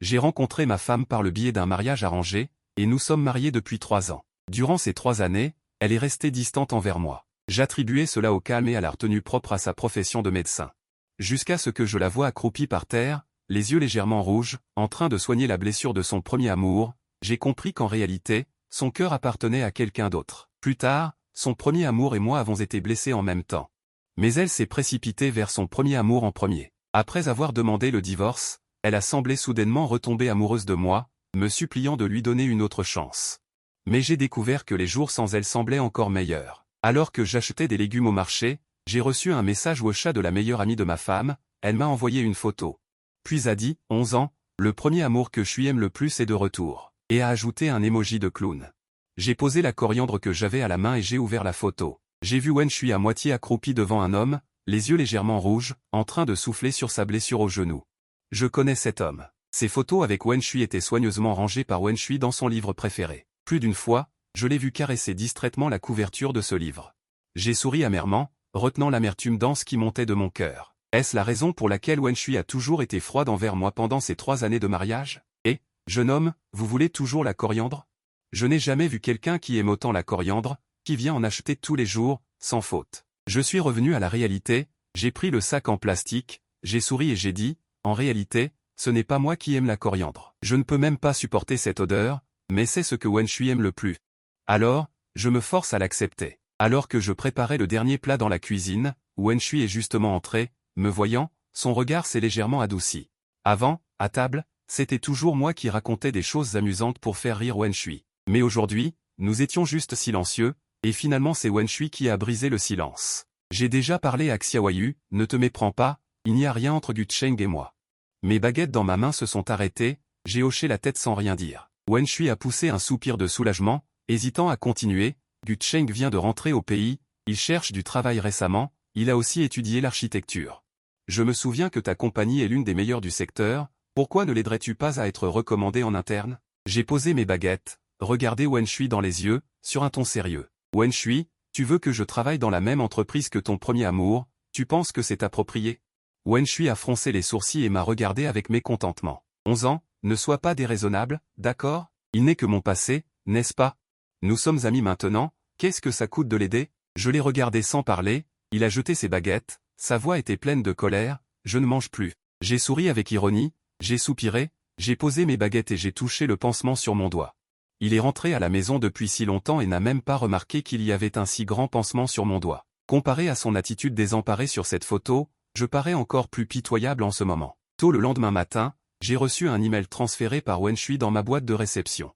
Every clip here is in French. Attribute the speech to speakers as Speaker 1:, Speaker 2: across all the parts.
Speaker 1: J'ai rencontré ma femme par le biais d'un mariage arrangé, et nous sommes mariés depuis 3 ans. Durant ces 3 années, elle est restée distante envers moi. J'attribuais cela au calme et à la retenue propre à sa profession de médecin. Jusqu'à ce que je la voie accroupie par terre, les yeux légèrement rouges, en train de soigner la blessure de son premier amour, j'ai compris qu'en réalité, son cœur appartenait à quelqu'un d'autre. Plus tard, son premier amour et moi avons été blessés en même temps. Mais elle s'est précipitée vers son premier amour en premier. Après avoir demandé le divorce, elle a semblé soudainement retomber amoureuse de moi, me suppliant de lui donner une autre chance. Mais j'ai découvert que les jours sans elle semblaient encore meilleurs. Alors que j'achetais des légumes au marché, j'ai reçu un message WhatsApp de la meilleure amie de ma femme, elle m'a envoyé une photo. Puis a dit, 11 ans, le premier amour que je aime le plus est de retour, et a ajouté un emoji de clown. J'ai posé la coriandre que j'avais à la main et j'ai ouvert la photo. J'ai vu Wenshui à moitié accroupi devant un homme, les yeux légèrement rouges, en train de souffler sur sa blessure au genou. Je connais cet homme. Ces photos avec Wenshui étaient soigneusement rangées par Wenshui dans son livre préféré. Plus d'une fois, je l'ai vu caresser distraitement la couverture de ce livre. J'ai souri amèrement, retenant l'amertume dense qui montait de mon cœur. Est-ce la raison pour laquelle Wenshui a toujours été froide envers moi pendant ces 3 années de mariage? Et, jeune homme, vous voulez toujours la coriandre? Je n'ai jamais vu quelqu'un qui aime autant la coriandre, qui vient en acheter tous les jours, sans faute. Je suis revenu à la réalité, j'ai pris le sac en plastique, j'ai souri et j'ai dit, en réalité, ce n'est pas moi qui aime la coriandre. Je ne peux même pas supporter cette odeur, mais c'est ce que Wenshui aime le plus. Alors, je me force à l'accepter. Alors que je préparais le dernier plat dans la cuisine, Wenshui est justement entré, me voyant, son regard s'est légèrement adouci. Avant, à table, c'était toujours moi qui racontais des choses amusantes pour faire rire Wenshui. Mais aujourd'hui, nous étions juste silencieux, et finalement c'est Wenshui qui a brisé le silence. J'ai déjà parlé à Xiaoyu, ne te méprends pas, il n'y a rien entre Gucheng et moi. Mes baguettes dans ma main se sont arrêtées, j'ai hoché la tête sans rien dire. Wenshui a poussé un soupir de soulagement, hésitant à continuer. Gucheng vient de rentrer au pays, il cherche du travail récemment, il a aussi étudié l'architecture. Je me souviens que ta compagnie est l'une des meilleures du secteur, pourquoi ne l'aiderais-tu pas à être recommandé en interne? J'ai posé mes baguettes, regardé Wenshui dans les yeux, sur un ton sérieux. Wenshui, tu veux que je travaille dans la même entreprise que ton premier amour, tu penses que c'est approprié? Wenshui a froncé les sourcils et m'a regardé avec mécontentement. 11 ans, ne sois pas déraisonnable, d'accord? Il n'est que mon passé, n'est-ce pas? Nous sommes amis maintenant, qu'est-ce que ça coûte de l'aider? Je l'ai regardé sans parler, il a jeté ses baguettes, sa voix était pleine de colère, je ne mange plus. J'ai souri avec ironie, j'ai soupiré, j'ai posé mes baguettes et j'ai touché le pansement sur mon doigt. Il est rentré à la maison depuis si longtemps et n'a même pas remarqué qu'il y avait un si grand pansement sur mon doigt. Comparé à son attitude désemparée sur cette photo, je parais encore plus pitoyable en ce moment. Tôt le lendemain matin, j'ai reçu un email transféré par Wenshui dans ma boîte de réception.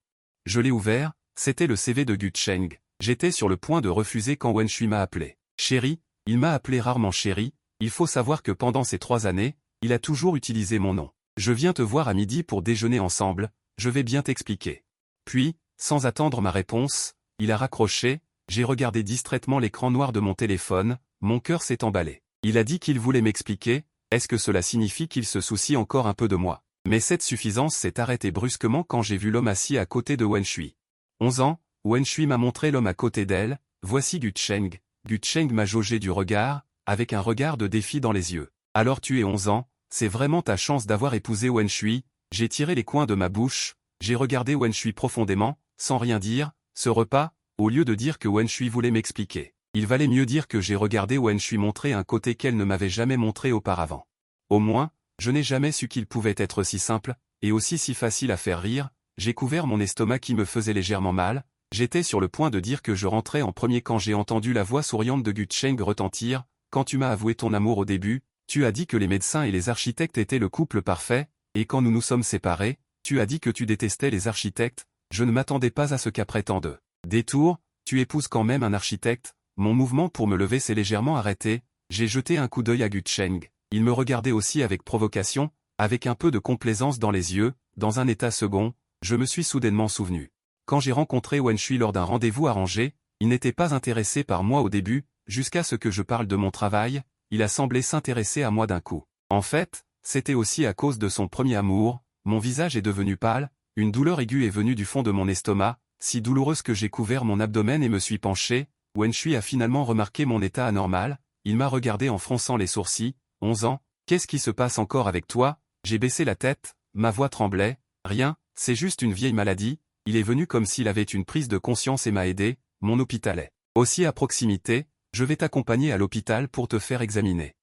Speaker 1: Je l'ai ouvert, c'était le CV de Gucheng. J'étais sur le point de refuser quand Wenshui m'a appelé. Chérie, il m'a appelé rarement chérie, il faut savoir que pendant ces 3 années, il a toujours utilisé mon nom. Je viens te voir à midi pour déjeuner ensemble, je vais bien t'expliquer. Puis, sans attendre ma réponse, il a raccroché, j'ai regardé distraitement l'écran noir de mon téléphone, mon cœur s'est emballé. Il a dit qu'il voulait m'expliquer, est-ce que cela signifie qu'il se soucie encore un peu de moi? Mais cette suffisance s'est arrêtée brusquement quand j'ai vu l'homme assis à côté de Wenshui. 11 ans, Wenshui m'a montré l'homme à côté d'elle, voici Gucheng. Gucheng m'a jaugé du regard, avec un regard de défi dans les yeux. Alors tu es 11 ans, c'est vraiment ta chance d'avoir épousé Wenshui, j'ai tiré les coins de ma bouche, j'ai regardé Wenshui profondément, sans rien dire, ce repas, au lieu de dire que Wenshui voulait m'expliquer. Il valait mieux dire que j'ai regardé Wenshui montrer un côté qu'elle ne m'avait jamais montré auparavant. Au moins, je n'ai jamais su qu'il pouvait être si simple, et aussi si facile à faire rire, j'ai couvert mon estomac qui me faisait légèrement mal, j'étais sur le point de dire que je rentrais en premier quand j'ai entendu la voix souriante de Gucheng retentir, quand tu m'as avoué ton amour au début, tu as dit que les médecins et les architectes étaient le couple parfait, et quand nous nous sommes séparés, tu as dit que tu détestais les architectes, je ne m'attendais pas à ce qu'après tant de détours, tu épouses quand même un architecte. Mon mouvement pour me lever s'est légèrement arrêté, j'ai jeté un coup d'œil à Gucheng, il me regardait aussi avec provocation, avec un peu de complaisance dans les yeux, dans un état second, je me suis soudainement souvenu. Quand j'ai rencontré Wenshui lors d'un rendez-vous arrangé, il n'était pas intéressé par moi au début, jusqu'à ce que je parle de mon travail, il a semblé s'intéresser à moi d'un coup. En fait, c'était aussi à cause de son premier amour, mon visage est devenu pâle, une douleur aiguë est venue du fond de mon estomac, si douloureuse que j'ai couvert mon abdomen et me suis penché. Wenshui a finalement remarqué mon état anormal, il m'a regardé en fronçant les sourcils, 11 ans, qu'est-ce qui se passe encore avec toi? J'ai baissé la tête, ma voix tremblait, rien, c'est juste une vieille maladie, il est venu comme s'il avait une prise de conscience et m'a aidé, mon hôpital est aussi à proximité, je vais t'accompagner à l'hôpital pour te faire examiner.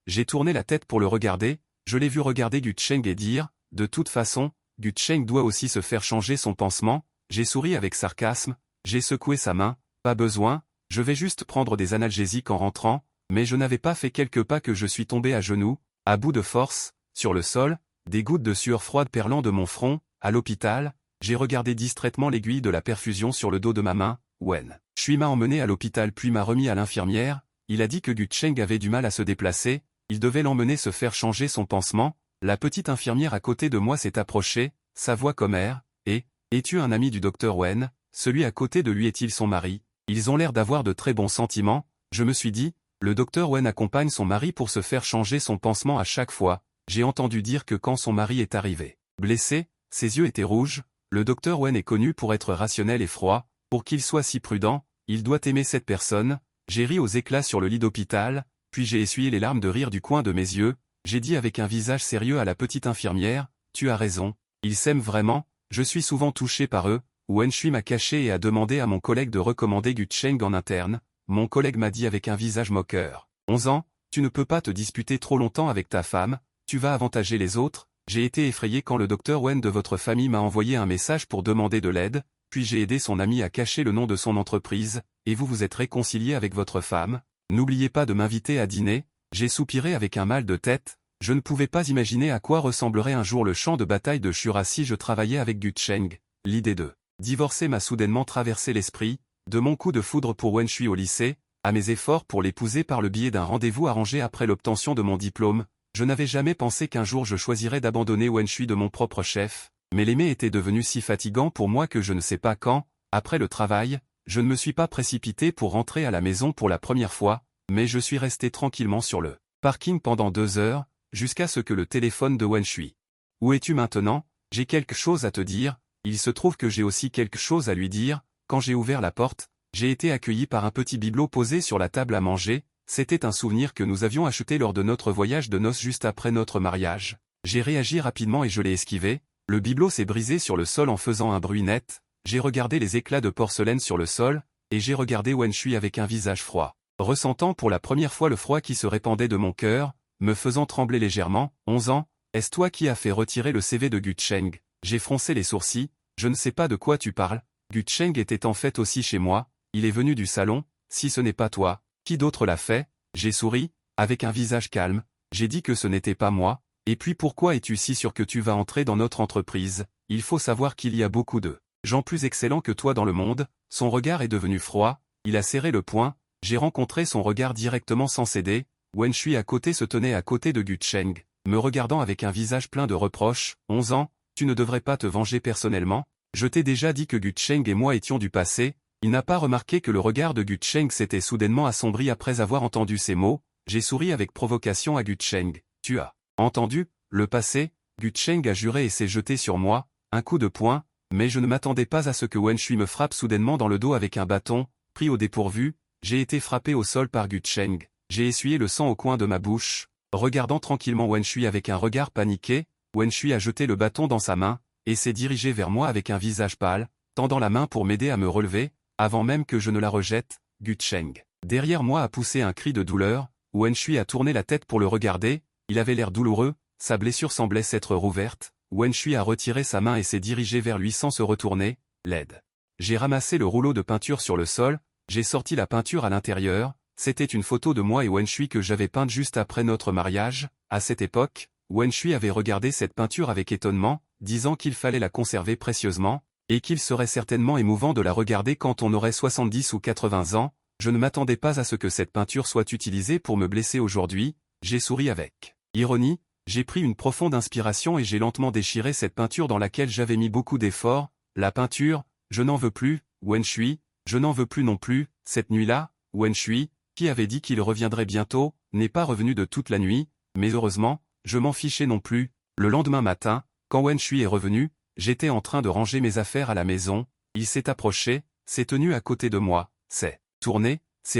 Speaker 1: J'ai tourné la tête pour le regarder, je l'ai vu regarder Gu Cheng et dire, de toute façon, Gu Cheng doit aussi se faire changer son pansement, j'ai souri avec sarcasme, j'ai secoué sa main, pas besoin, je vais juste prendre des analgésiques en rentrant, mais je n'avais pas fait quelques pas que je suis tombé à genoux, à bout de force, sur le sol, des gouttes de sueur froide perlant de mon front, à l'hôpital, j'ai regardé distraitement l'aiguille de la perfusion sur le dos de ma main, Wen Shui m'a emmené à l'hôpital puis m'a remis à l'infirmière, il a dit que Gu Cheng avait du mal à se déplacer, il devait l'emmener se faire changer son pansement, la petite infirmière à côté de moi s'est approchée, sa voix commère, et, es-tu un ami du docteur Wen, celui à côté de lui est-il son mari, ils ont l'air d'avoir de très bons sentiments, je me suis dit, le docteur Wen accompagne son mari pour se faire changer son pansement à chaque fois, j'ai entendu dire que quand son mari est arrivé, blessé, ses yeux étaient rouges, le docteur Wen est connu pour être rationnel et froid, pour qu'il soit si prudent, il doit aimer cette personne, j'ai ri aux éclats sur le lit d'hôpital, puis j'ai essuyé les larmes de rire du coin de mes yeux, j'ai dit avec un visage sérieux à la petite infirmière, tu as raison, ils s'aiment vraiment, je suis souvent touché par eux, Wen Shui m'a caché et a demandé à mon collègue de recommander Gu Cheng en interne, mon collègue m'a dit avec un visage moqueur, 11 ans, tu ne peux pas te disputer trop longtemps avec ta femme, tu vas avantager les autres, j'ai été effrayé quand le docteur Wen de votre famille m'a envoyé un message pour demander de l'aide, puis j'ai aidé son ami à cacher le nom de son entreprise, et vous vous êtes réconcilié avec votre femme, n'oubliez pas de m'inviter à dîner, j'ai soupiré avec un mal de tête, je ne pouvais pas imaginer à quoi ressemblerait un jour le champ de bataille de Shura si je travaillais avec Gu Cheng, l'idée de divorcer m'a soudainement traversé l'esprit, de mon coup de foudre pour Wen Shui au lycée, à mes efforts pour l'épouser par le biais d'un rendez-vous arrangé après l'obtention de mon diplôme, je n'avais jamais pensé qu'un jour je choisirais d'abandonner Wen Shui de mon propre chef, mais l'aimer était devenu si fatigant pour moi que je ne sais pas quand, après le travail, je ne me suis pas précipité pour rentrer à la maison pour la première fois, mais je suis resté tranquillement sur le parking pendant 2 heures, jusqu'à ce que le téléphone de Wen Shui. Où es-tu maintenant? J'ai quelque chose à te dire, il se trouve que j'ai aussi quelque chose à lui dire, quand j'ai ouvert la porte, j'ai été accueilli par un petit bibelot posé sur la table à manger, c'était un souvenir que nous avions acheté lors de notre voyage de noces juste après notre mariage. J'ai réagi rapidement et je l'ai esquivé, le bibelot s'est brisé sur le sol en faisant un bruit net, j'ai regardé les éclats de porcelaine sur le sol, et j'ai regardé Wen Shui avec un visage froid, ressentant pour la première fois le froid qui se répandait de mon cœur, me faisant trembler légèrement, 11 ans, est-ce toi qui as fait retirer le CV de Gu Cheng? J'ai froncé les sourcils, je ne sais pas de quoi tu parles, Gu Cheng était en fait aussi chez moi, il est venu du salon, si ce n'est pas toi, qui d'autre l'a fait? J'ai souri, avec un visage calme, j'ai dit que ce n'était pas moi, et puis pourquoi es-tu si sûr que tu vas entrer dans notre entreprise? Il faut savoir qu'il y a beaucoup de gens plus excellents que toi dans le monde, son regard est devenu froid, il a serré le poing, j'ai rencontré son regard directement sans céder, Wen Shui à côté se tenait à côté de Gu Cheng, me regardant avec un visage plein de reproches, 11 ans, tu ne devrais pas te venger personnellement, je t'ai déjà dit que Gu Cheng et moi étions du passé, il n'a pas remarqué que le regard de Gu Cheng s'était soudainement assombri après avoir entendu ces mots, j'ai souri avec provocation à Gu Cheng, tu as entendu, le passé, Gu Cheng a juré et s'est jeté sur moi, un coup de poing, mais je ne m'attendais pas à ce que Wen Shui me frappe soudainement dans le dos avec un bâton, pris au dépourvu, j'ai été frappé au sol par Gu Cheng, j'ai essuyé le sang au coin de ma bouche, regardant tranquillement Wen Shui avec un regard paniqué, Wen Shui a jeté le bâton dans sa main, et s'est dirigé vers moi avec un visage pâle, tendant la main pour m'aider à me relever, avant même que je ne la rejette, Gu Cheng. Derrière moi a poussé un cri de douleur, Wen Shui a tourné la tête pour le regarder, il avait l'air douloureux, sa blessure semblait s'être rouverte, Wen Shui a retiré sa main et s'est dirigé vers lui sans se retourner, laide. J'ai ramassé le rouleau de peinture sur le sol, j'ai sorti la peinture à l'intérieur, c'était une photo de moi et Wen Shui que j'avais peinte juste après notre mariage, à cette époque, Wen Shui avait regardé cette peinture avec étonnement, disant qu'il fallait la conserver précieusement, et qu'il serait certainement émouvant de la regarder quand on aurait 70 ou 80 ans, je ne m'attendais pas à ce que cette peinture soit utilisée pour me blesser aujourd'hui, j'ai souri avec ironie, j'ai pris une profonde inspiration et j'ai lentement déchiré cette peinture dans laquelle j'avais mis beaucoup d'efforts, la peinture, je n'en veux plus, Wen Shui, je n'en veux plus non plus, cette nuit-là, Wen Shui, qui avait dit qu'il reviendrait bientôt, n'est pas revenu de toute la nuit, mais heureusement, je m'en fichais non plus, le lendemain matin, quand Wen Shui est revenu, j'étais en train de ranger mes affaires à la maison, il s'est approché, s'est tenu à côté de moi, s'est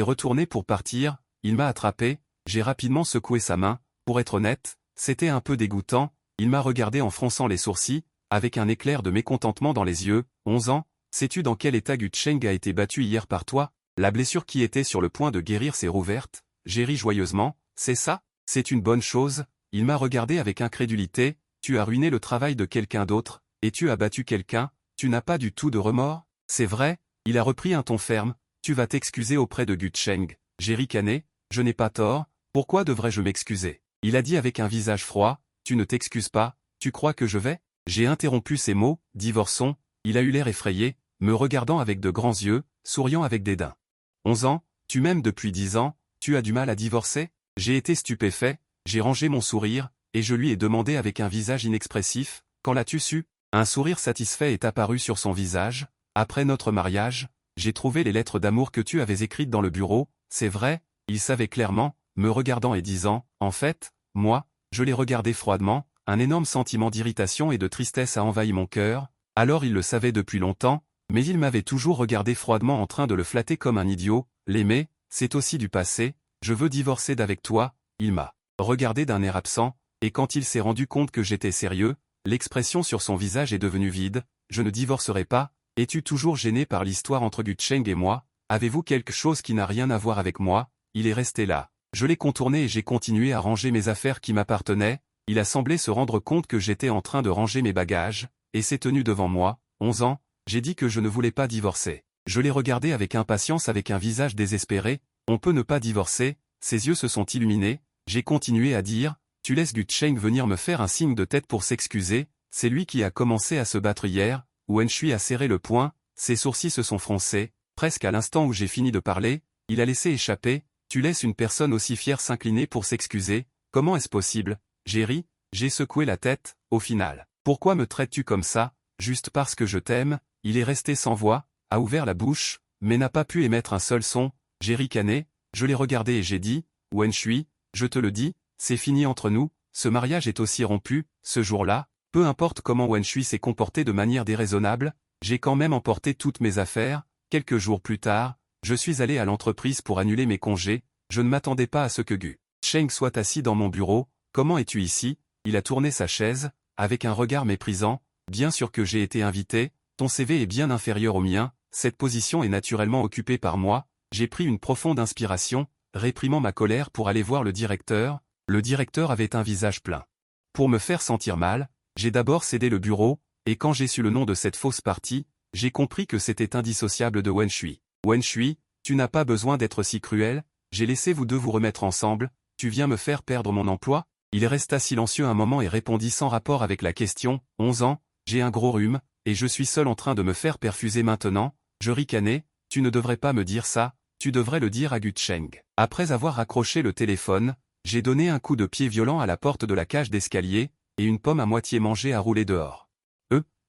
Speaker 1: retourné pour partir, il m'a attrapé, j'ai rapidement secoué sa main, pour être honnête, c'était un peu dégoûtant, Il m'a regardé en fronçant les sourcils, avec un éclair de mécontentement dans les yeux. 11 ans, sais-tu dans quel état Gu Cheng a été battu hier par toi? La blessure qui était sur le point de guérir s'est rouverte. J'ai ri joyeusement. C'est ça? C'est une bonne chose. Il m'a regardé avec incrédulité. Tu as ruiné le travail de quelqu'un d'autre, et tu as battu quelqu'un, tu n'as pas du tout de remords? C'est vrai, il a repris un ton ferme. Tu vas t'excuser auprès de Gu Cheng. J'ai ricané. Je n'ai pas tort, pourquoi devrais-je m'excuser? Il a dit avec un visage froid. Tu ne t'excuses pas, tu crois que je vais? J'ai interrompu ces mots. Divorçons. Il a eu l'air effrayé, me regardant avec de grands yeux, souriant avec dédain. 11 ans, tu m'aimes depuis 10 ans, tu as du mal à divorcer? J'ai été stupéfait, j'ai rangé mon sourire, et je lui ai demandé avec un visage inexpressif, quand l'as-tu su? Un sourire satisfait est apparu sur son visage. Après notre mariage, j'ai trouvé les lettres d'amour que tu avais écrites dans le bureau. C'est vrai, il savait clairement, me regardant et disant, en fait, moi, je l'ai regardé froidement, un énorme sentiment d'irritation et de tristesse a envahi mon cœur. Alors il le savait depuis longtemps, mais il m'avait toujours regardé froidement en train de le flatter comme un idiot. L'aimer, c'est aussi du passé. Je veux divorcer d'avec toi. Il m'a regardé d'un air absent, et quand il s'est rendu compte que j'étais sérieux, l'expression sur son visage est devenue vide. Je ne divorcerai pas. Es-tu toujours gêné par l'histoire entre Gu Cheng et moi? Avez-vous quelque chose qui n'a rien à voir avec moi? Il est resté là. Je l'ai contourné et j'ai continué à ranger mes affaires qui m'appartenaient. Il a semblé se rendre compte que j'étais en train de ranger mes bagages, et s'est tenu devant moi. 11 ans, j'ai dit que je ne voulais pas divorcer. Je l'ai regardé avec impatience avec un visage désespéré. On peut ne pas divorcer. Ses yeux se sont illuminés. J'ai continué à dire, tu laisses Gu Cheng venir me faire un signe de tête pour s'excuser. C'est lui qui a commencé à se battre hier. Wen Shui a serré le poing, ses sourcils se sont froncés. Presque à l'instant où j'ai fini de parler, il a laissé échapper. Tu laisses une personne aussi fière s'incliner pour s'excuser, comment est-ce possible? J'ai ri, j'ai secoué la tête. Au final, pourquoi me traites-tu comme ça? Juste parce que je t'aime? Il est resté sans voix, a ouvert la bouche, mais n'a pas pu émettre un seul son. J'ai ricané, je l'ai regardé et j'ai dit, Wen Shui, je te le dis, c'est fini entre nous, ce mariage est aussi rompu. Ce jour-là, peu importe comment Wen Shui s'est comporté de manière déraisonnable, j'ai quand même emporté toutes mes affaires. Quelques jours plus tard, je suis allé à l'entreprise pour annuler mes congés. Je ne m'attendais pas à ce que Gu Cheng soit assis dans mon bureau. Comment es-tu ici? Il a tourné sa chaise, avec un regard méprisant. Bien sûr que j'ai été invité, ton CV est bien inférieur au mien, cette position est naturellement occupée par moi. J'ai pris une profonde inspiration, réprimant ma colère pour aller voir le directeur. Le directeur avait un visage plein. Pour me faire sentir mal, j'ai d'abord cédé le bureau, et quand j'ai su le nom de cette fausse partie, j'ai compris que c'était indissociable de Wen Shui. Wen Shui, tu n'as pas besoin d'être si cruel. J'ai laissé vous deux vous remettre ensemble, tu viens me faire perdre mon emploi? Il resta silencieux un moment et répondit sans rapport avec la question. 11 ans, j'ai un gros rhume, et je suis seul en train de me faire perfuser maintenant. Je ricanai, tu ne devrais pas me dire ça, tu devrais le dire à Gu Cheng. Après avoir raccroché le téléphone, j'ai donné un coup de pied violent à la porte de la cage d'escalier, et une pomme à moitié mangée a roulé dehors.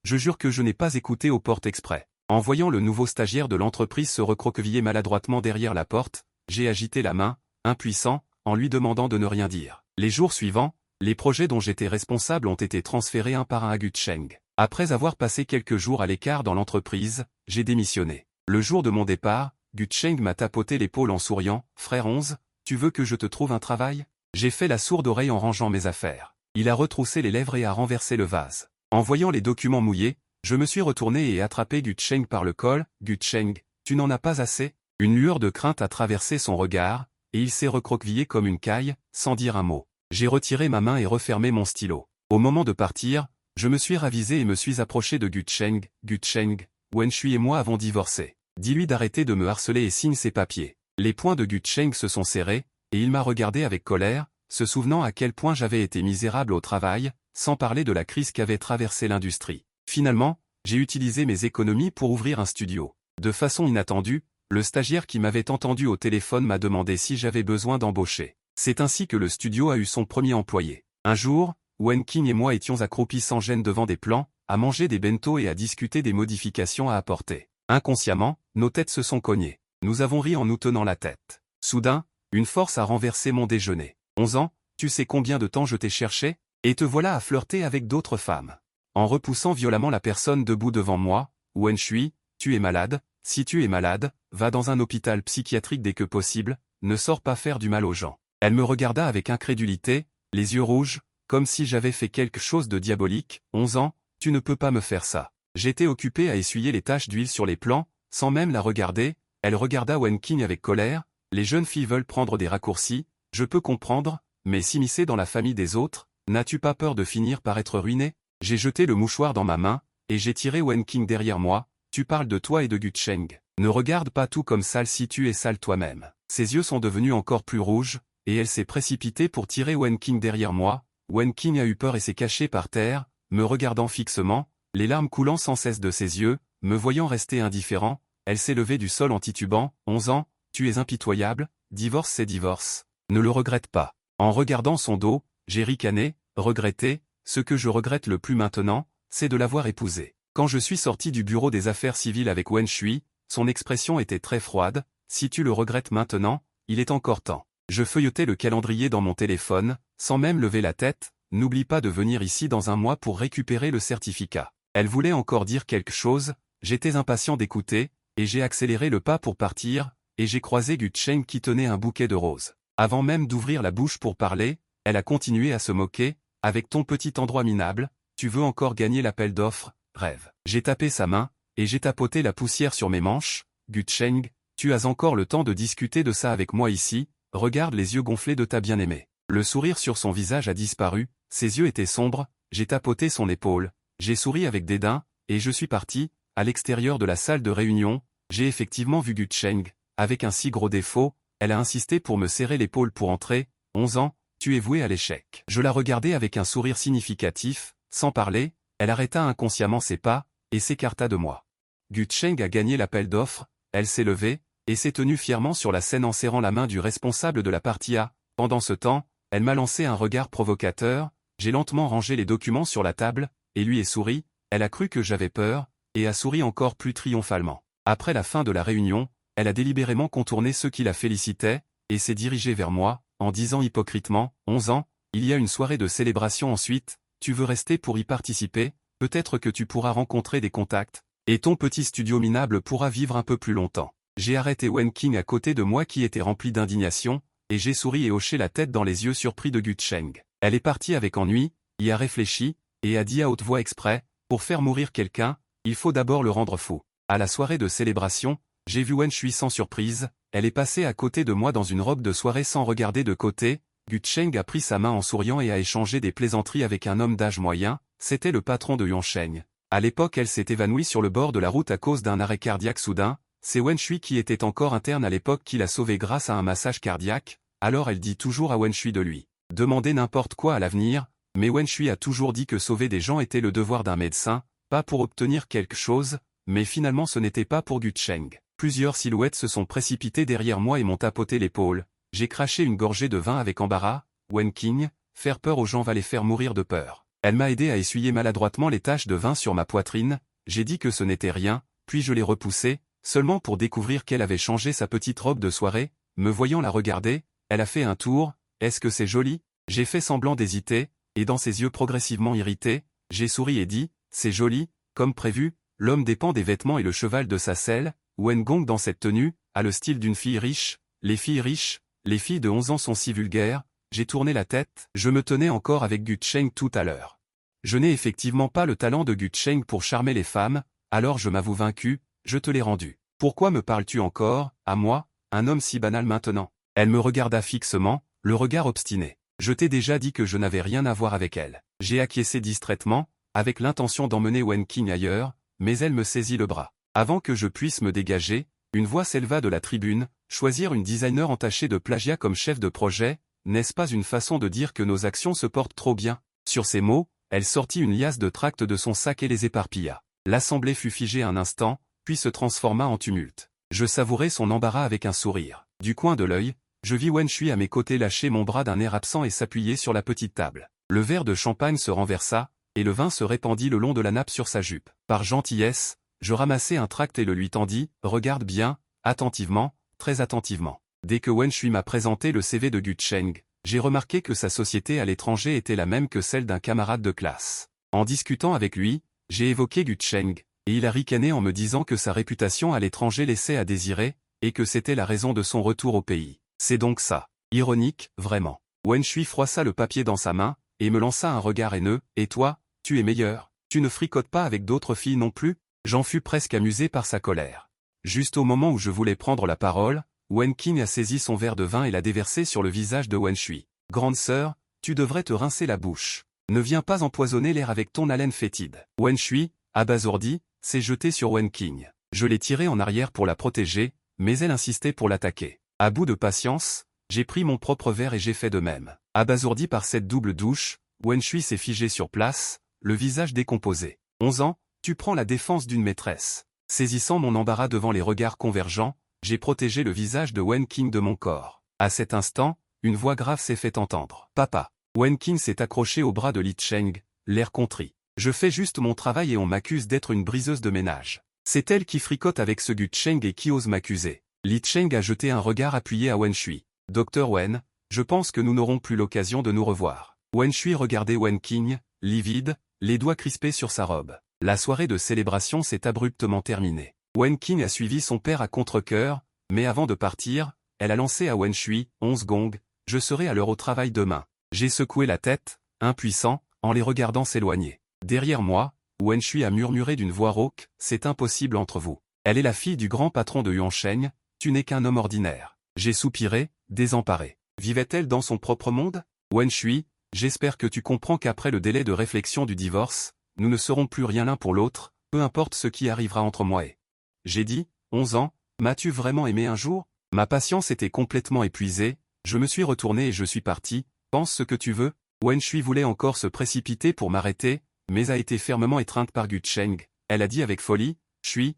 Speaker 1: Je jure que je n'ai pas écouté aux portes exprès. En voyant le nouveau stagiaire de l'entreprise se recroqueviller maladroitement derrière la porte, j'ai agité la main, impuissant, en lui demandant de ne rien dire. Les jours suivants, les projets dont j'étais responsable ont été transférés un par un à Gu Cheng. Après avoir passé quelques jours à l'écart dans l'entreprise, j'ai démissionné. Le jour de mon départ, Gu Cheng m'a tapoté l'épaule en souriant. « Frère 11, tu veux que je te trouve un travail ?» J'ai fait la sourde oreille en rangeant mes affaires. Il a retroussé les lèvres et a renversé le vase. En voyant les documents mouillés, je me suis retourné et attrapé Gu Cheng par le col. « Gu Cheng, tu n'en as pas assez ?» Une lueur de crainte a traversé son regard, et il s'est recroquevillé comme une caille, sans dire un mot. J'ai retiré ma main et refermé mon stylo. Au moment de partir, je me suis ravisé et me suis approché de Gu Cheng. « Gu Cheng, Wen Shui et moi avons divorcé. Dis-lui d'arrêter de me harceler et signe ses papiers. » Les poings de Gu Cheng se sont serrés, et il m'a regardé avec colère, se souvenant à quel point j'avais été misérable au travail, sans parler de la crise qu'avait traversée l'industrie. Finalement, j'ai utilisé mes économies pour ouvrir un studio. De façon inattendue, le stagiaire qui m'avait entendu au téléphone m'a demandé si j'avais besoin d'embaucher. C'est ainsi que le studio a eu son premier employé. Un jour, Wen King et moi étions accroupis sans gêne devant des plans, à manger des bento et à discuter des modifications à apporter. Inconsciemment, nos têtes se sont cognées. Nous avons ri en nous tenant la tête. Soudain, une force a renversé mon déjeuner. 11 ans, tu sais combien de temps je t'ai cherché? Et te voilà à flirter avec d'autres femmes. En repoussant violemment la personne debout devant moi, Wen Shui, tu es malade, si tu es malade, va dans un hôpital psychiatrique dès que possible, ne sors pas faire du mal aux gens. Elle me regarda avec incrédulité, les yeux rouges. comme si j'avais fait quelque chose de diabolique. 11 ans, tu ne peux pas me faire ça. J'étais occupé à essuyer les taches d'huile sur les plans, sans même la regarder. Elle regarda Wen Qing avec colère. Les jeunes filles veulent prendre des raccourcis, je peux comprendre, mais s'immiscer dans la famille des autres, n'as-tu pas peur de finir par être ruiné? J'ai jeté le mouchoir dans ma main, et j'ai tiré Wen Qing derrière moi. Tu parles de toi et de Gucheng. Ne regarde pas tout comme sale si tu es sale toi-même. Ses yeux sont devenus encore plus rouges, et elle s'est précipitée pour tirer Wen Qing derrière moi. Wen Qing a eu peur et s'est caché par terre, me regardant fixement, les larmes coulant sans cesse de ses yeux, me voyant rester indifférent, elle s'est levée du sol en titubant. 11 ans, tu es impitoyable, divorce c'est divorce. Ne le regrette pas. En regardant son dos, j'ai ricané, regretté, ce que je regrette le plus maintenant, c'est de l'avoir épousée. Quand je suis sorti du bureau des affaires civiles avec Wen Shui, son expression était très froide. Si tu le regrettes maintenant, il est encore temps. Je feuilletais le calendrier dans mon téléphone, sans même lever la tête. N'oublie pas de venir ici dans un mois pour récupérer le certificat. Elle voulait encore dire quelque chose, j'étais impatient d'écouter, et j'ai accéléré le pas pour partir, et j'ai croisé Gucheng qui tenait un bouquet de roses. Avant même d'ouvrir la bouche pour parler, elle a continué à se moquer. Avec ton petit endroit minable, tu veux encore gagner l'appel d'offres, rêve. J'ai tapé sa main, et j'ai tapoté la poussière sur mes manches. Gucheng, tu as encore le temps de discuter de ça avec moi ici, regarde les yeux gonflés de ta bien-aimée. Le sourire sur son visage a disparu, ses yeux étaient sombres, j'ai tapoté son épaule, j'ai souri avec dédain, et je suis parti. À l'extérieur de la salle de réunion, j'ai effectivement vu Gucheng, avec un si gros défaut, elle a insisté pour me serrer l'épaule pour entrer. 11 ans, tu es voué à l'échec. Je la regardai avec un sourire significatif, sans parler, elle arrêta inconsciemment ses pas, et s'écarta de moi. Gucheng a gagné l'appel d'offres, elle s'est levée, et s'est tenue fièrement sur la scène en serrant la main du responsable de la partie A. Pendant ce temps, elle m'a lancé un regard provocateur, j'ai lentement rangé les documents sur la table, et lui ai souri, elle a cru que j'avais peur, et a souri encore plus triomphalement. Après la fin de la réunion, elle a délibérément contourné ceux qui la félicitaient, et s'est dirigée vers moi, en disant hypocritement, 11 ans, il y a une soirée de célébration ensuite, tu veux rester pour y participer, peut-être que tu pourras rencontrer des contacts, et ton petit studio minable pourra vivre un peu plus longtemps. J'ai arrêté Wen Qing à côté de moi qui était rempli d'indignation, et j'ai souri et hoché la tête dans les yeux surpris de Gucheng. Elle est partie avec ennui, y a réfléchi, et a dit à haute voix exprès, pour faire mourir quelqu'un, il faut d'abord le rendre fou. À la soirée de célébration, j'ai vu Wen Shui sans surprise, elle est passée à côté de moi dans une robe de soirée sans regarder de côté. Gucheng a pris sa main en souriant et a échangé des plaisanteries avec un homme d'âge moyen, c'était le patron de Yongsheng. À l'époque elle s'est évanouie sur le bord de la route à cause d'un arrêt cardiaque soudain, c'est Wen Shui qui était encore interne à l'époque qui l'a sauvé grâce à un massage cardiaque, alors elle dit toujours à Wen Shui de lui demander n'importe quoi à l'avenir, mais Wen Shui a toujours dit que sauver des gens était le devoir d'un médecin, pas pour obtenir quelque chose, mais finalement ce n'était pas pour Gucheng. Plusieurs silhouettes se sont précipitées derrière moi et m'ont tapoté l'épaule. J'ai craché une gorgée de vin avec embarras. Wen Qing, faire peur aux gens va les faire mourir de peur. Elle m'a aidé à essuyer maladroitement les taches de vin sur ma poitrine, j'ai dit que ce n'était rien, puis je l'ai repoussée, seulement pour découvrir qu'elle avait changé sa petite robe de soirée. Me voyant la regarder, elle a fait un tour. Est-ce que c'est joli? J'ai fait semblant d'hésiter, et dans ses yeux progressivement irrités, j'ai souri et dit, c'est joli, comme prévu, l'homme dépend des vêtements et le cheval de sa selle. Wen Gong dans cette tenue, a le style d'une fille riche. Les filles riches, les filles de 11 ans sont si vulgaires. J'ai tourné la tête, je me tenais encore avec Gucheng tout à l'heure. Je n'ai effectivement pas le talent de Gucheng pour charmer les femmes, alors je m'avoue vaincu, je te l'ai rendu. Pourquoi me parles-tu encore, à moi, un homme si banal maintenant? Elle me regarda fixement, le regard obstiné. Je t'ai déjà dit que je n'avais rien à voir avec elle. J'ai acquiescé distraitement, avec l'intention d'emmener Wen Qing ailleurs, mais elle me saisit le bras. Avant que je puisse me dégager, une voix s'éleva de la tribune, choisir une designer entachée de plagiat comme chef de projet, n'est-ce pas une façon de dire que nos actions se portent trop bien? Sur ces mots, elle sortit une liasse de tracts de son sac et les éparpilla. L'assemblée fut figée un instant, puis se transforma en tumulte. Je savourai son embarras avec un sourire. Du coin de l'œil, je vis Wen Shui à mes côtés lâcher mon bras d'un air absent et s'appuyer sur la petite table. Le verre de champagne se renversa, et le vin se répandit le long de la nappe sur sa jupe. Par gentillesse, je ramassai un tract et le lui tendis, regarde bien, attentivement, très attentivement. Dès que Wen Shui m'a présenté le CV de Gucheng, j'ai remarqué que sa société à l'étranger était la même que celle d'un camarade de classe. En discutant avec lui, j'ai évoqué Gucheng, et il a ricané en me disant que sa réputation à l'étranger laissait à désirer, et que c'était la raison de son retour au pays. C'est donc ça. Ironique, vraiment. Wen Shui froissa le papier dans sa main, et me lança un regard haineux. Et toi, tu es meilleur, tu ne fricotes pas avec d'autres filles non plus? J'en fus presque amusé par sa colère. Juste au moment où je voulais prendre la parole, Wen Qing a saisi son verre de vin et l'a déversé sur le visage de Wen Shui. Grande sœur, tu devrais te rincer la bouche. Ne viens pas empoisonner l'air avec ton haleine fétide. Wen Shui, abasourdi, s'est jeté sur Wen Qing. Je l'ai tirée en arrière pour la protéger, mais elle insistait pour l'attaquer. À bout de patience, j'ai pris mon propre verre et j'ai fait de même. Abasourdi par cette double douche, Wen Shui s'est figé sur place, le visage décomposé. 11 ans, tu prends la défense d'une maîtresse. Saisissant mon embarras devant les regards convergents, j'ai protégé le visage de Wen Qing de mon corps. À cet instant, une voix grave s'est fait entendre. Papa. Wen Qing s'est accroché au bras de Li Cheng, l'air contrit. Je fais juste mon travail et on m'accuse d'être une briseuse de ménage. C'est elle qui fricote avec ce Gu Cheng et qui ose m'accuser. Li Cheng a jeté un regard appuyé à Wen Shui. Docteur Wen, je pense que nous n'aurons plus l'occasion de nous revoir. Wen Shui regardait Wen Qing, livide, les doigts crispés sur sa robe. La soirée de célébration s'est abruptement terminée. Wen Qing a suivi son père à contre-cœur, mais avant de partir, elle a lancé à Wen Shui, 11 gongs, je serai à l'heure au travail demain. J'ai secoué la tête, impuissant, en les regardant s'éloigner. Derrière moi, Wen Shui a murmuré d'une voix rauque, c'est impossible entre vous. Elle est la fille du grand patron de Yuansheng, tu n'es qu'un homme ordinaire. J'ai soupiré, désemparé. Vivait-elle dans son propre monde? Wen Shui, j'espère que tu comprends qu'après le délai de réflexion du divorce, nous ne serons plus rien l'un pour l'autre, peu importe ce qui arrivera entre moi et... J'ai dit, 11 ans, m'as-tu vraiment aimé un jour? Ma patience était complètement épuisée, je me suis retourné et je suis parti, pense ce que tu veux. Wen Shui voulait encore se précipiter pour m'arrêter, mais a été fermement étreinte par Gu Cheng. Elle a dit avec folie, Shui,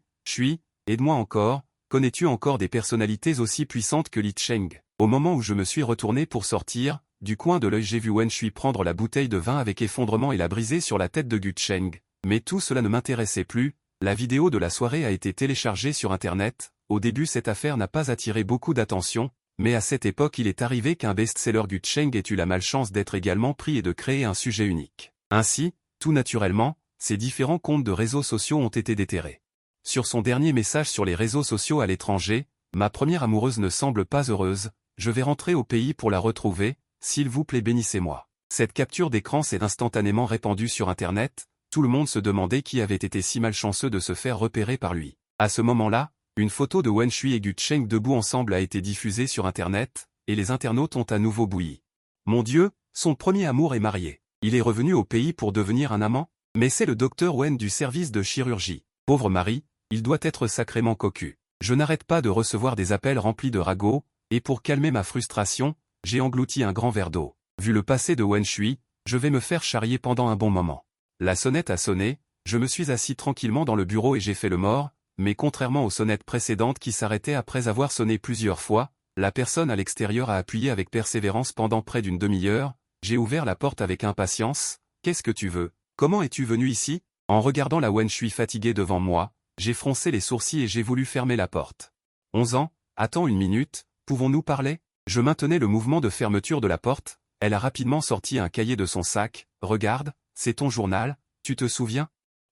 Speaker 1: aide-moi encore, connais-tu encore des personnalités aussi puissantes que Li Cheng? Au moment où je me suis retourné pour sortir, du coin de l'œil j'ai vu Wen Shui prendre la bouteille de vin avec effondrement et la briser sur la tête de Gu Cheng. Mais tout cela ne m'intéressait plus, la vidéo de la soirée a été téléchargée sur internet, au début cette affaire n'a pas attiré beaucoup d'attention, mais à cette époque il est arrivé qu'un best-seller Gu Cheng ait eu la malchance d'être également pris et de créer un sujet unique. Ainsi, tout naturellement, ces différents comptes de réseaux sociaux ont été déterrés. Sur son dernier message sur les réseaux sociaux à l'étranger, ma première amoureuse ne semble pas heureuse, je vais rentrer au pays pour la retrouver, s'il vous plaît bénissez-moi. Cette capture d'écran s'est instantanément répandue sur internet, tout le monde se demandait qui avait été si malchanceux de se faire repérer par lui. À ce moment-là, une photo de Wen Shui et Gu Cheng debout ensemble a été diffusée sur internet, et les internautes ont à nouveau bouilli. Mon Dieu, son premier amour est marié. Il est revenu au pays pour devenir un amant? Mais c'est le docteur Wen du service de chirurgie. Pauvre mari, il doit être sacrément cocu. Je n'arrête pas de recevoir des appels remplis de ragots, et pour calmer ma frustration, j'ai englouti un grand verre d'eau. Vu le passé de Wen Shui, je vais me faire charrier pendant un bon moment. La sonnette a sonné, je me suis assis tranquillement dans le bureau et j'ai fait le mort, mais contrairement aux sonnettes précédentes qui s'arrêtaient après avoir sonné plusieurs fois, la personne à l'extérieur a appuyé avec persévérance pendant près d'une demi-heure, j'ai ouvert la porte avec impatience, qu'est-ce que tu veux? Comment es-tu venu ici? En regardant la Wen Shui fatiguée devant moi, j'ai froncé les sourcils et j'ai voulu fermer la porte. 11 ans, attends une minute, pouvons-nous parler? Je maintenais le mouvement de fermeture de la porte, elle a rapidement sorti un cahier de son sac, regarde, c'est ton journal, tu te souviens?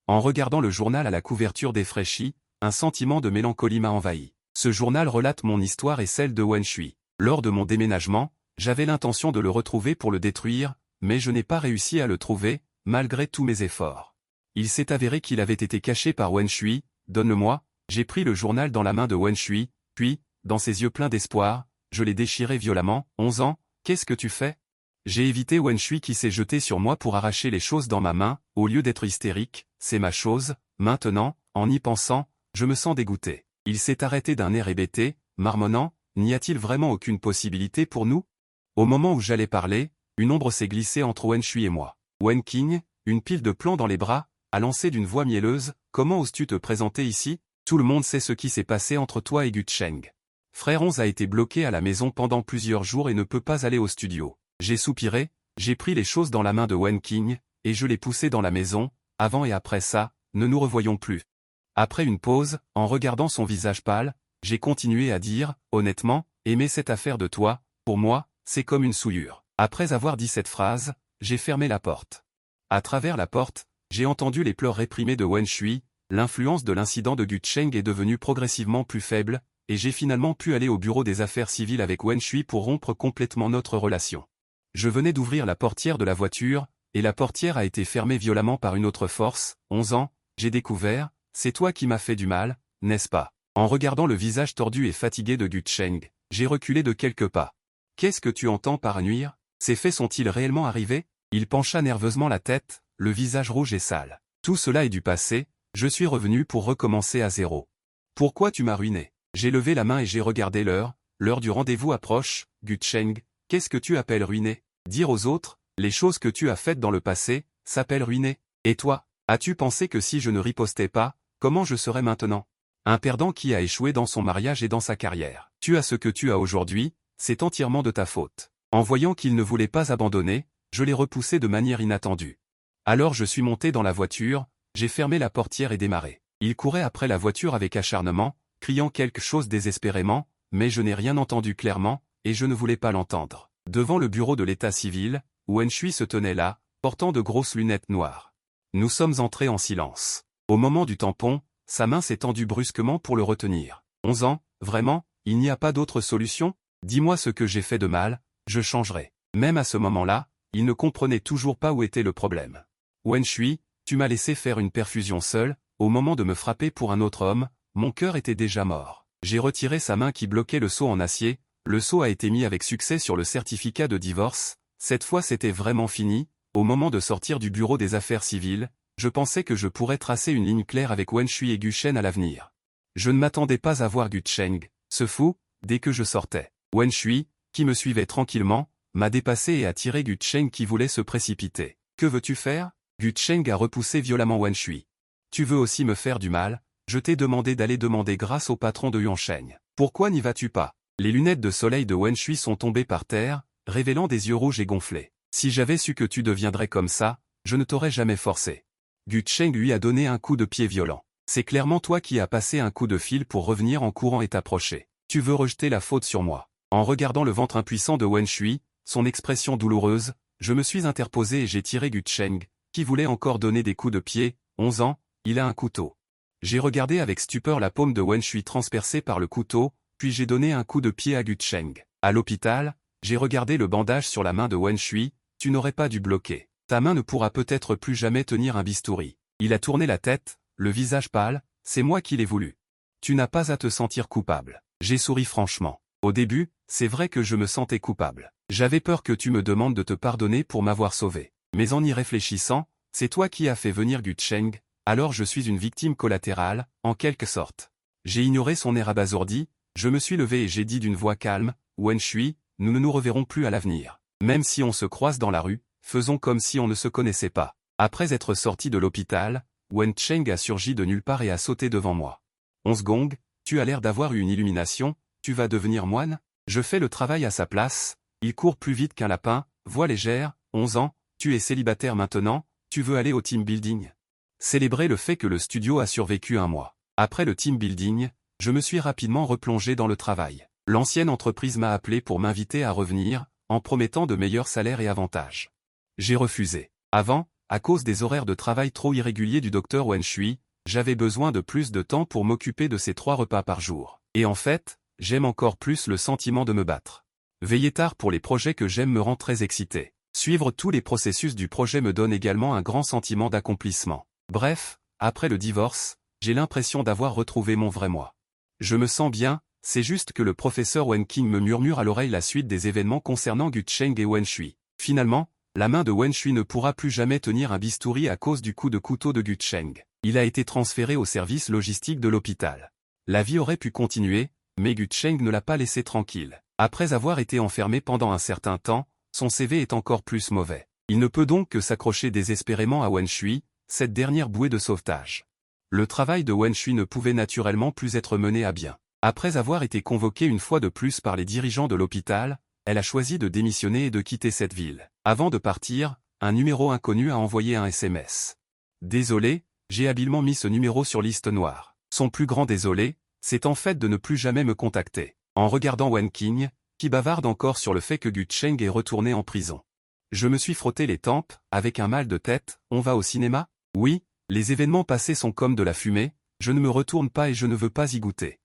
Speaker 1: En regardant le journal à la couverture défraîchie, un sentiment de mélancolie m'a envahi. Ce journal relate mon histoire et celle de Wen Shui. Lors de mon déménagement, j'avais l'intention de le retrouver pour le détruire, mais je n'ai pas réussi à le trouver, malgré tous mes efforts. Il s'est avéré qu'il avait été caché par Wen Shui, donne-le-moi, j'ai pris le journal dans la main de Wen Shui, puis, dans ses yeux pleins d'espoir, je l'ai déchiré violemment. 11 ans, qu'est-ce que tu fais? J'ai évité Wen Shui qui s'est jeté sur moi pour arracher les choses dans ma main, au lieu d'être hystérique, c'est ma chose, maintenant, en y pensant, je me sens dégoûté. Il s'est arrêté d'un air hébété, marmonnant, n'y a-t-il vraiment aucune possibilité pour nous? Au moment où j'allais parler, une ombre s'est glissée entre Wen Shui et moi. Wen Qing, une pile de plomb dans les bras, a lancé d'une voix mielleuse, comment oses-tu te présenter ici? Tout le monde sait ce qui s'est passé entre toi et Gu Cheng. Frère 11 a été bloqué à la maison pendant plusieurs jours et ne peut pas aller au studio. J'ai soupiré, j'ai pris les choses dans la main de Wen Qing, et je l'ai poussé dans la maison, avant et après ça, ne nous revoyons plus. Après une pause, en regardant son visage pâle, j'ai continué à dire, honnêtement, aimer cette affaire de toi, pour moi, c'est comme une souillure. Après avoir dit cette phrase, j'ai fermé la porte. À travers la porte, j'ai entendu les pleurs réprimés de Wen Shui, l'influence de l'incident de Gu Cheng est devenue progressivement plus faible, et j'ai finalement pu aller au bureau des affaires civiles avec Wen Shui pour rompre complètement notre relation. Je venais d'ouvrir la portière de la voiture, et la portière a été fermée violemment par une autre force. 11 ans, j'ai découvert, c'est toi qui m'as fait du mal, n'est-ce pas? En regardant le visage tordu et fatigué de Gu Cheng, j'ai reculé de quelques pas. Qu'est-ce que tu entends par nuire? Ces faits sont-ils réellement arrivés? Il pencha nerveusement la tête, le visage rouge et sale. Tout cela est du passé, je suis revenu pour recommencer à zéro. Pourquoi tu m'as ruiné? J'ai levé la main et j'ai regardé l'heure du rendez-vous approche. Gu Cheng, qu'est-ce que tu appelles ruiner? Dire aux autres, les choses que tu as faites dans le passé, s'appellent ruiner. Et toi, as-tu pensé que si je ne ripostais pas, comment je serais maintenant? Un perdant qui a échoué dans son mariage et dans sa carrière. Tu as ce que tu as aujourd'hui, c'est entièrement de ta faute. En voyant qu'il ne voulait pas abandonner, je l'ai repoussé de manière inattendue. Alors je suis monté dans la voiture, j'ai fermé la portière et démarré. Il courait après la voiture avec acharnement, criant quelque chose désespérément, mais je n'ai rien entendu clairement, et je ne voulais pas l'entendre. Devant le bureau de l'état civil, Wen Shui se tenait là, portant de grosses lunettes noires. Nous sommes entrés en silence. Au moment du tampon, sa main s'est tendue brusquement pour le retenir. 11 ans, vraiment, il n'y a pas d'autre solution? Dis-moi ce que j'ai fait de mal, je changerai. Même à ce moment-là, il ne comprenait toujours pas où était le problème. Wen Shui, tu m'as laissé faire une perfusion seule, au moment de me frapper pour un autre homme, mon cœur était déjà mort. J'ai retiré sa main qui bloquait le seau en acier, le seau a été mis avec succès sur le certificat de divorce, cette fois c'était vraiment fini, au moment de sortir du bureau des affaires civiles, je pensais que je pourrais tracer une ligne claire avec Wen Shui et Gu Shen à l'avenir. Je ne m'attendais pas à voir Gu Cheng, ce fou, dès que je sortais. Wen Shui, qui me suivait tranquillement, m'a dépassé et a tiré Gu Cheng qui voulait se précipiter. Que veux-tu faire? Gu Cheng a repoussé violemment Wen Shui. Tu veux aussi me faire du mal? Je t'ai demandé d'aller demander grâce au patron de Yuansheng. Pourquoi n'y vas-tu pas? Les lunettes de soleil de Wen Shui sont tombées par terre, révélant des yeux rouges et gonflés. Si j'avais su que tu deviendrais comme ça, je ne t'aurais jamais forcé. Gu Cheng lui a donné un coup de pied violent. C'est clairement toi qui as passé un coup de fil pour revenir en courant et t'approcher. Tu veux rejeter la faute sur moi. En regardant le ventre impuissant de Wen Shui, son expression douloureuse, je me suis interposé et j'ai tiré Gu Cheng, qui voulait encore donner des coups de pied. 11 ans, il a un couteau. J'ai regardé avec stupeur la paume de Wen Shui transpercée par le couteau, puis j'ai donné un coup de pied à Gu Cheng. À l'hôpital, j'ai regardé le bandage sur la main de Wen Shui, tu n'aurais pas dû bloquer. Ta main ne pourra peut-être plus jamais tenir un bistouri. Il a tourné la tête, le visage pâle, c'est moi qui l'ai voulu. Tu n'as pas à te sentir coupable. J'ai souri franchement. Au début, c'est vrai que je me sentais coupable. J'avais peur que tu me demandes de te pardonner pour m'avoir sauvé. Mais en y réfléchissant, c'est toi qui as fait venir Gu Cheng, alors je suis une victime collatérale, en quelque sorte. J'ai ignoré son air abasourdi, je me suis levé et j'ai dit d'une voix calme, Wen Shui, nous ne nous reverrons plus à l'avenir. Même si on se croise dans la rue, faisons comme si on ne se connaissait pas. Après être sorti de l'hôpital, Wen Cheng a surgi de nulle part et a sauté devant moi. 11 gong, tu as l'air d'avoir eu une illumination, tu vas devenir moine? Je fais le travail à sa place, il court plus vite qu'un lapin, voix légère, 11 ans, tu es célibataire maintenant, tu veux aller au team building? Célébrer le fait que le studio a survécu un mois. Après le team building, je me suis rapidement replongé dans le travail. L'ancienne entreprise m'a appelé pour m'inviter à revenir, en promettant de meilleurs salaires et avantages. J'ai refusé. Avant, à cause des horaires de travail trop irréguliers du docteur Wen Shui, j'avais besoin de plus de temps pour m'occuper de ces 3 repas par jour. Et en fait, j'aime encore plus le sentiment de me battre. Veiller tard pour les projets que j'aime me rend très excité. Suivre tous les processus du projet me donne également un grand sentiment d'accomplissement. Bref, après le divorce, j'ai l'impression d'avoir retrouvé mon vrai moi. Je me sens bien, c'est juste que le professeur Wen Qing me murmure à l'oreille la suite des événements concernant Gu Cheng et Wen Shui. Finalement, la main de Wen Shui ne pourra plus jamais tenir un bistouri à cause du coup de couteau de Gu Cheng. Il a été transféré au service logistique de l'hôpital. La vie aurait pu continuer, mais Gu Cheng ne l'a pas laissé tranquille. Après avoir été enfermé pendant un certain temps, son CV est encore plus mauvais. Il ne peut donc que s'accrocher désespérément à Wen Shui, cette dernière bouée de sauvetage. Le travail de Wen Shui ne pouvait naturellement plus être mené à bien. Après avoir été convoquée une fois de plus par les dirigeants de l'hôpital, elle a choisi de démissionner et de quitter cette ville. Avant de partir, un numéro inconnu a envoyé un SMS. Désolé, j'ai habilement mis ce numéro sur liste noire. Son plus grand désolé, c'est en fait de ne plus jamais me contacter. En regardant Wen Qing, qui bavarde encore sur le fait que Gu Cheng est retourné en prison. Je me suis frotté les tempes, avec un mal de tête, on va au cinéma? Oui, les événements passés sont comme de la fumée, je ne me retourne pas et je ne veux pas y goûter.